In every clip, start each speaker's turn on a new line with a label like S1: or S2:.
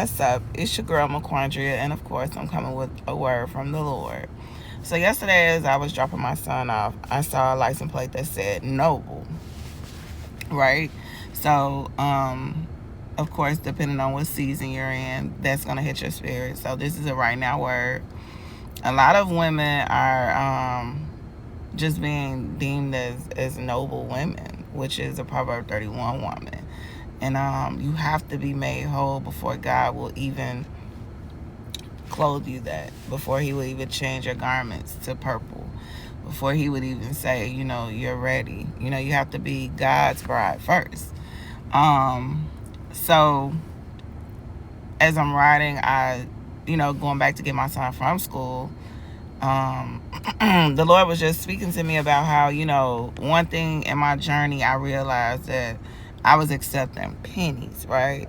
S1: What's up? It's your girl McQuandria, and of course, I'm coming with a word from the Lord. So, yesterday, as I was dropping my son off, I saw a license plate that said Noble, right? So, of course, depending on what season you're in, that's going to hit your spirit. So, this is a right now word. A lot of women are just being deemed as noble women, which is a Proverb 31 woman. And you have to be made whole before God will even clothe you that, before he will even change your garments to purple, before he would even say, you're ready. You have to be God's bride first. So as I'm riding, going back to get my son from school, the Lord was just speaking to me about how, one thing in my journey, I realized that I was accepting pennies, right?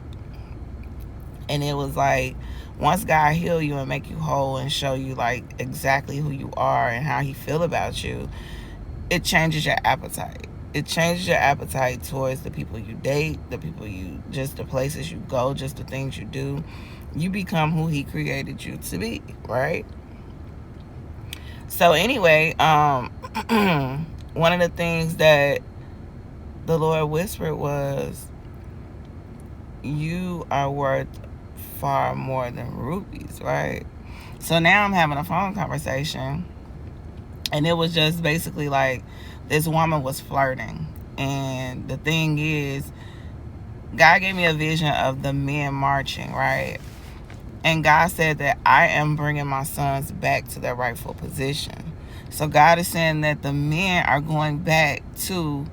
S1: And it was like, once God heal you and make you whole and show you like exactly who you are and how he feel about you, it changes your appetite. It changes your appetite towards the people you date, just the places you go, just the things you do. You become who he created you to be, right? So anyway, one of the things that the Lord whispered was, you are worth far more than rubies, right? So now I'm having a phone conversation, and it was just basically like this woman was flirting. And the thing is, God gave me a vision of the men marching, right? And God said that I am bringing my sons back to their rightful position. So God is saying that the men are going back to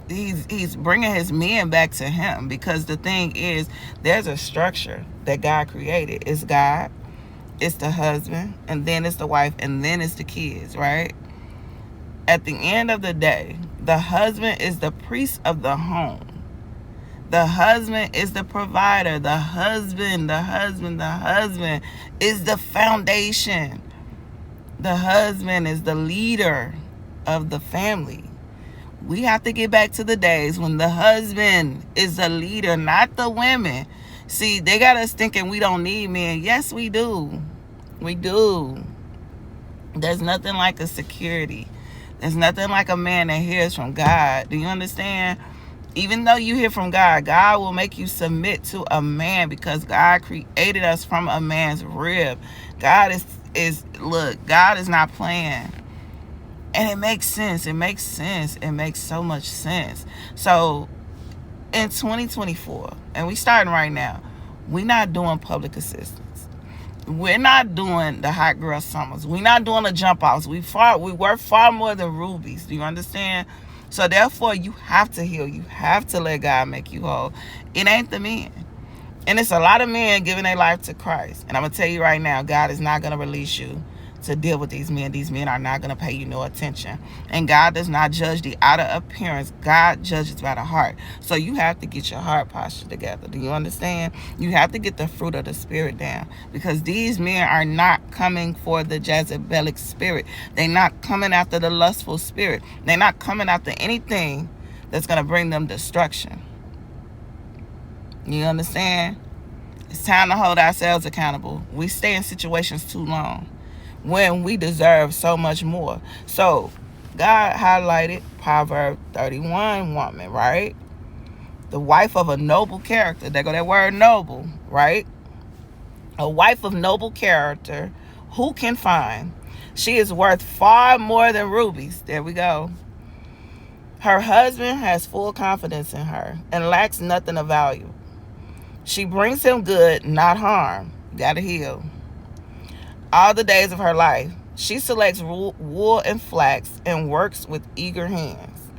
S1: he's bringing his men back to him, because the thing is, there's a structure that God created. It's God, it's the husband, and then it's the wife, and then it's the kids, right? At the end of the day, the husband is the priest of the home. The husband is the provider. The husband is the foundation. The husband is the leader of the family. We have to get back to the days when the husband is the leader, not the women. See, they got us thinking we don't need men. Yes, we do. We do. There's nothing like a security. There's nothing like a man that hears from God. Do you understand? Even though you hear from God, God will make you submit to a man, because God created us from a man's rib. God God is not playing. And it makes sense. It makes so much sense. So in 2024, and we starting right now, we're not doing public assistance. We're not doing the hot girl summers. We're not doing the jump offs. We work far more than rubies. Do you understand? So therefore, you have to heal. You have to let God make you whole. It ain't the men. And it's a lot of men giving their life to Christ. And I'm going to tell you right now, God is not going to release you to deal with these men. These men are not going to pay you no attention. And God does not judge the outer appearance. God judges by the heart. So you have to get your heart posture together. Do you understand? You have to get the fruit of the spirit down, because these men are not coming for the Jezebelic spirit. They're not coming after the lustful spirit. They're not coming after anything that's going to bring them destruction. You understand? It's time to hold ourselves accountable. We stay in situations too long when we deserve so much more. So God highlighted Proverb 31 woman, right? The wife of a noble character. There go that word noble, right? A wife of noble character, who can find? She is worth far more than rubies. There we go. Her husband has full confidence in her and lacks nothing of value. She brings him good, not harm. Gotta heal. All the days of her life, she selects wool and flax and works with eager hands.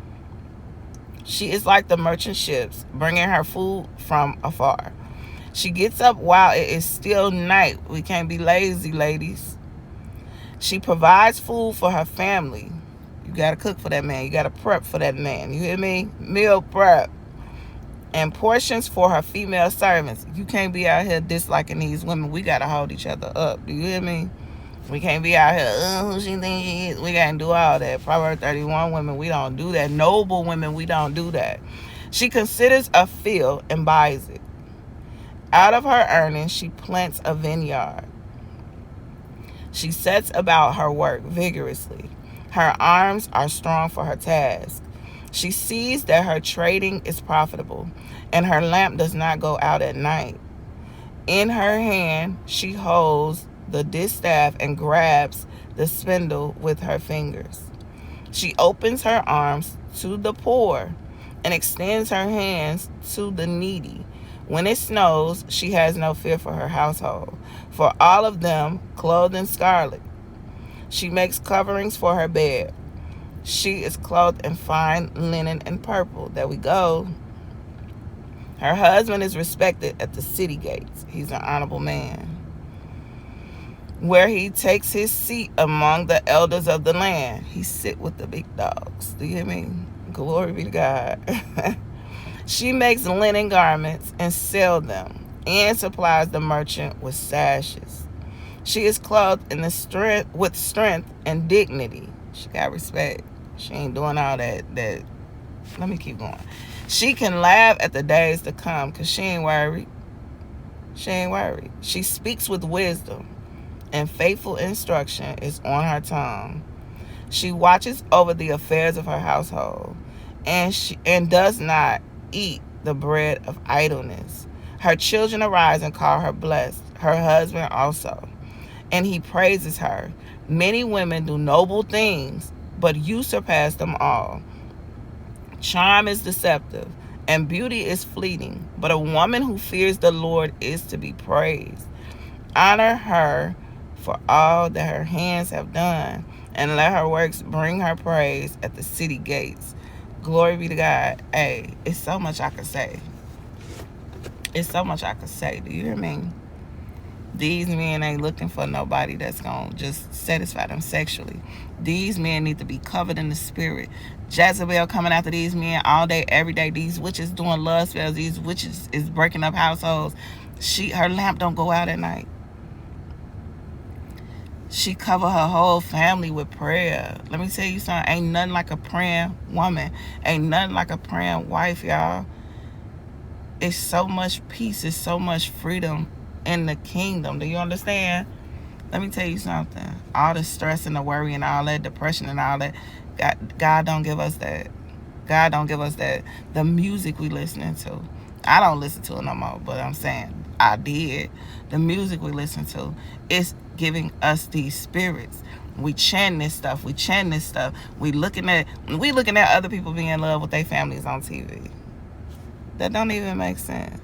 S1: She is like the merchant ships, bringing her food from afar. She gets up while it is still night. We can't be lazy, ladies. She provides food for her family. You got to cook for that man. You got to prep for that man. You hear me? Meal prep. And portions for her female servants. You can't be out here disliking these women. We got to hold each other up. Do you hear me? We can't be out here, who she think she is? We got to do all that. Proverbs 31 women, we don't do that. Noble women, we don't do that. She considers a field and buys it. Out of her earnings, she plants a vineyard. She sets about her work vigorously. Her arms are strong for her task. She sees that her trading is profitable, and her lamp does not go out at night. In her hand, she holds the distaff and grabs the spindle with her fingers. She opens her arms to the poor and extends her hands to the needy. When it snows, she has no fear for her household, for all of them clothed in scarlet. She makes coverings for her bed. She is clothed in fine linen and purple. There we go. Her husband is respected at the city gates. He's an honorable man, where he takes his seat among the elders of the land. He sit with the big dogs. Do you hear me? Glory be to God. She makes linen garments and sells them, and supplies the merchant with sashes. She is clothed with strength and dignity. She got respect. She ain't doing all that. Let me keep going. She can laugh at the days to come because she ain't worried. She speaks with wisdom, and faithful instruction is on her tongue. She watches over the affairs of her household, and does not eat the bread of idleness. Her children arise and call her blessed, her husband also, and he praises her. Many women do noble things, but you surpass them all. Charm is deceptive, and beauty is fleeting, but a woman who fears the Lord is to be praised. Honor her for all that her hands have done, and let her works bring her praise at the city gates. Glory be to God. Hey, it's so much I could say. It's so much I could say. Do you hear me? These men ain't looking for nobody that's going to just satisfy them sexually. These men need to be covered in the spirit. Jezebel coming after these men all day, every day. These witches doing love spells. These witches is breaking up households. Her lamp don't go out at night. She cover her whole family with prayer. Let me tell you something. Ain't nothing like a praying woman. Ain't nothing like a praying wife, y'all. It's so much peace. It's so much freedom in the kingdom. Do you understand? Let me tell you something. All the stress and the worry and all that, depression and all that, God don't give us that. God don't give us that. The music we listening to, I don't listen to it no more, but I'm saying I did. The music we listen to, it's giving us these spirits. We chanting this stuff. We looking at other people being in love with their families on TV. That don't even make sense.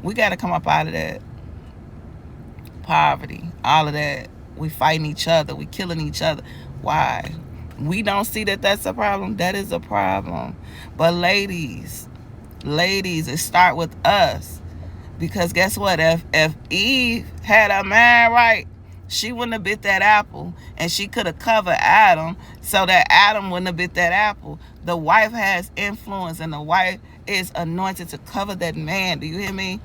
S1: We got to come up out of that poverty, all of that. We fighting each other. We killing each other. Why? We don't see that that's a problem. That is a problem. But ladies, it start with us. Because guess what? If Eve had her mind right, she wouldn't have bit that apple, and she could have covered Adam so that Adam wouldn't have bit that apple. The wife has influence, and the wife is anointed to cover that man. Do you hear me?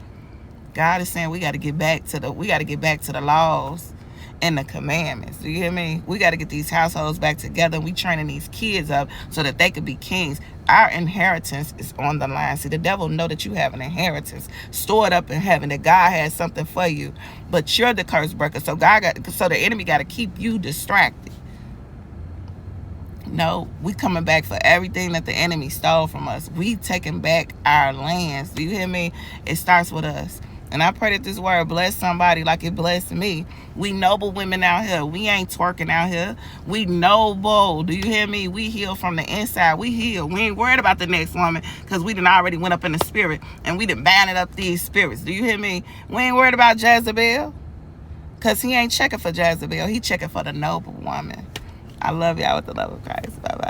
S1: God is saying we got to get back to the laws and the commandments. Do you hear me? We got to get these households back together. We training these kids up so that they could be kings. Our inheritance is on the line. See, the devil know that you have an inheritance stored up in heaven, that God has something for you, but you're the curse breaker. So the enemy got to keep you distracted. No, we coming back for everything that the enemy stole from us. We taking back our lands. Do you hear me? It starts with us. And I pray that this word bless somebody like it blessed me. We noble women out here. We ain't twerking out here. We noble. Do you hear me? We heal from the inside. We heal. We ain't worried about the next woman because we done already went up in the spirit and we done banded up these spirits. Do you hear me? We ain't worried about Jezebel because he ain't checking for Jezebel. He checking for the noble woman. I love y'all with the love of Christ. Bye-bye.